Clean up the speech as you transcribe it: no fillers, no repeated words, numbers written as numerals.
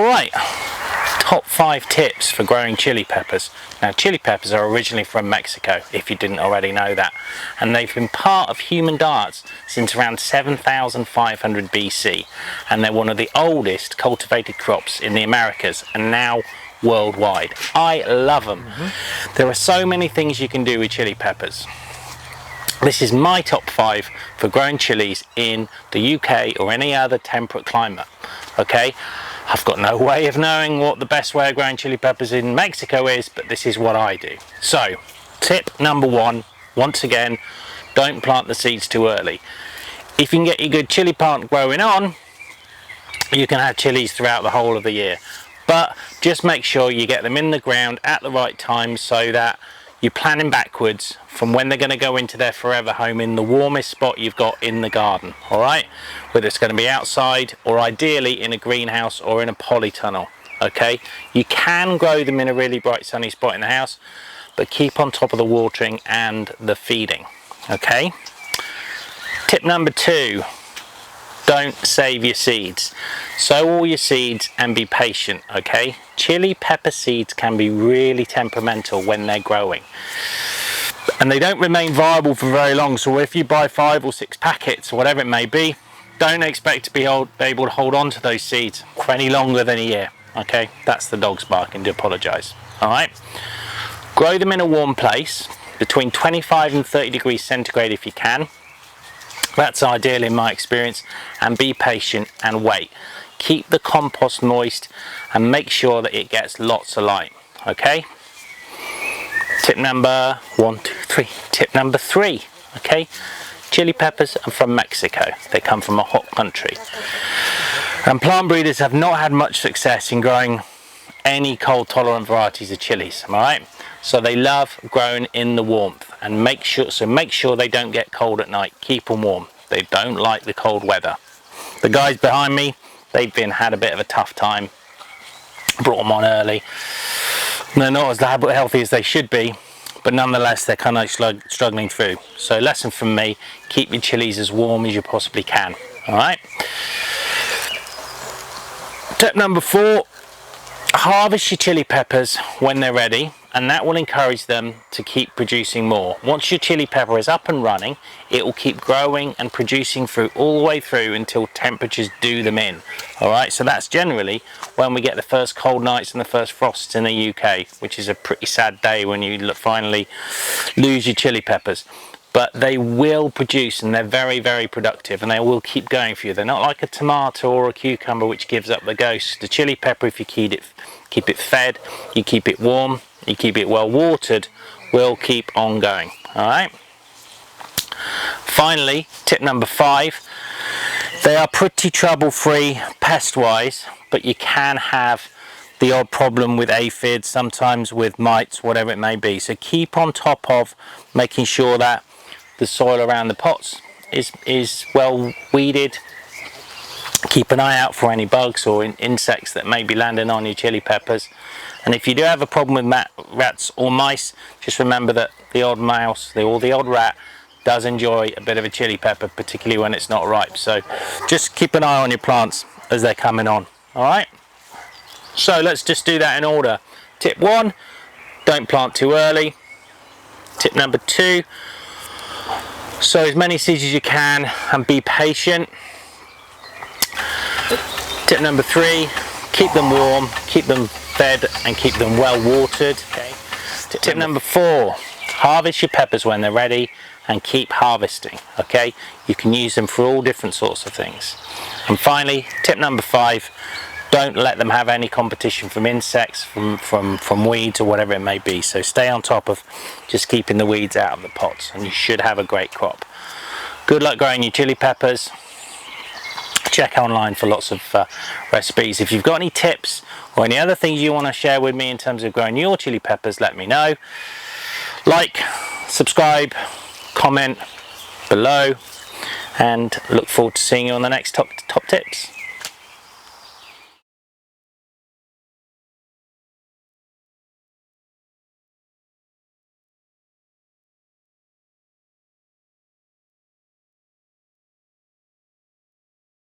Alright, top 5 tips for growing chili peppers. Now, chili peppers are originally from Mexico, if you didn't already know that, and they've been part of human diets since around 7,500 BC, and they're one of the oldest cultivated crops in the Americas and now worldwide. I love them. There are so many things you can do with chili peppers. This is my top 5 for growing chilies in the UK or any other temperate climate. Okay, I've got no way of knowing what the best way of growing chili peppers in Mexico is, but this is what I do. So, tip number 1, once again, don't plant the seeds too early. If you can get your good chili plant growing on, you can have chilies throughout the whole of the year. But just make sure you get them in the ground at the right time so that you're planning backwards from when they're going to go into their forever home in the warmest spot you've got in the garden. Alright, whether it's going to be outside or ideally in a greenhouse or in a polytunnel. Okay, you can grow them in a really bright sunny spot in the house, but keep on top of the watering and the feeding. Okay, tip number 2, don't save your seeds. Sow all your seeds and be patient. Okay, chili pepper seeds can be really temperamental when they're growing, and they don't remain viable for very long. So if you buy 5 or 6 packets or whatever it may be, don't expect to be able to hold on to those seeds for any longer than a year. Okay, that's the dog's barking, do apologize. All right, grow them in a warm place between 25 and 30 degrees centigrade if you can. That's ideal in my experience, and be patient and wait. Keep the compost moist and make sure that it gets lots of light. Okay, tip number 1, 2, 3. Tip number 3. Okay, chili peppers are from Mexico. They come from a hot country, and plant breeders have not had much success in growing any cold tolerant varieties of chilies. All right, so they love growing in the warmth, and make sure they don't get cold at night. Keep them warm. They don't like the cold weather. The guys behind me, they've had a bit of a tough time. Brought them on early. They're not as healthy as they should be, but nonetheless they're kind of struggling through. So lesson from me, keep your chilies as warm as you possibly can. All right, tip number 4, harvest your chili peppers when they're ready, and that will encourage them to keep producing more. Once your chili pepper is up and running, it will keep growing and producing fruit all the way through until temperatures do them in. All right, so that's generally when we get the first cold nights and the first frosts in the UK, which is a pretty sad day when you finally lose your chili peppers. But they will produce, and they're very, very productive, and they will keep going for you. They're not like a tomato or a cucumber which gives up the ghost. The chili pepper, if you keep it fed, you keep it warm, you keep it well watered, will keep on going. All right, finally, tip number 5, they are pretty trouble-free pest-wise, but you can have the odd problem with aphids, sometimes with mites, whatever it may be. So keep on top of making sure that the soil around the pots is well weeded. Keep an eye out for any bugs or insects that may be landing on your chili peppers. And if you do have a problem with rats or mice, just remember that the odd mouse or the odd rat does enjoy a bit of a chili pepper, particularly when it's not ripe. So just keep an eye on your plants as they're coming on. All right, so let's just do that in order. Tip 1, don't plant too early. Tip number 2, sow as many seeds as you can and be patient. Tip number 3, keep them warm, keep them fed, and keep them well watered. Okay. Tip number 4, harvest your peppers when they're ready and keep harvesting. Okay, you can use them for all different sorts of things. And finally, tip number 5, don't let them have any competition from insects, from weeds or whatever it may be. So stay on top of just keeping the weeds out of the pots, and you should have a great crop. Good luck growing your chili peppers. Check online for lots of recipes. If you've got any tips or any other things you want to share with me in terms of growing your chili peppers, let me know. Like, subscribe, comment below, and look forward to seeing you on the next top tips.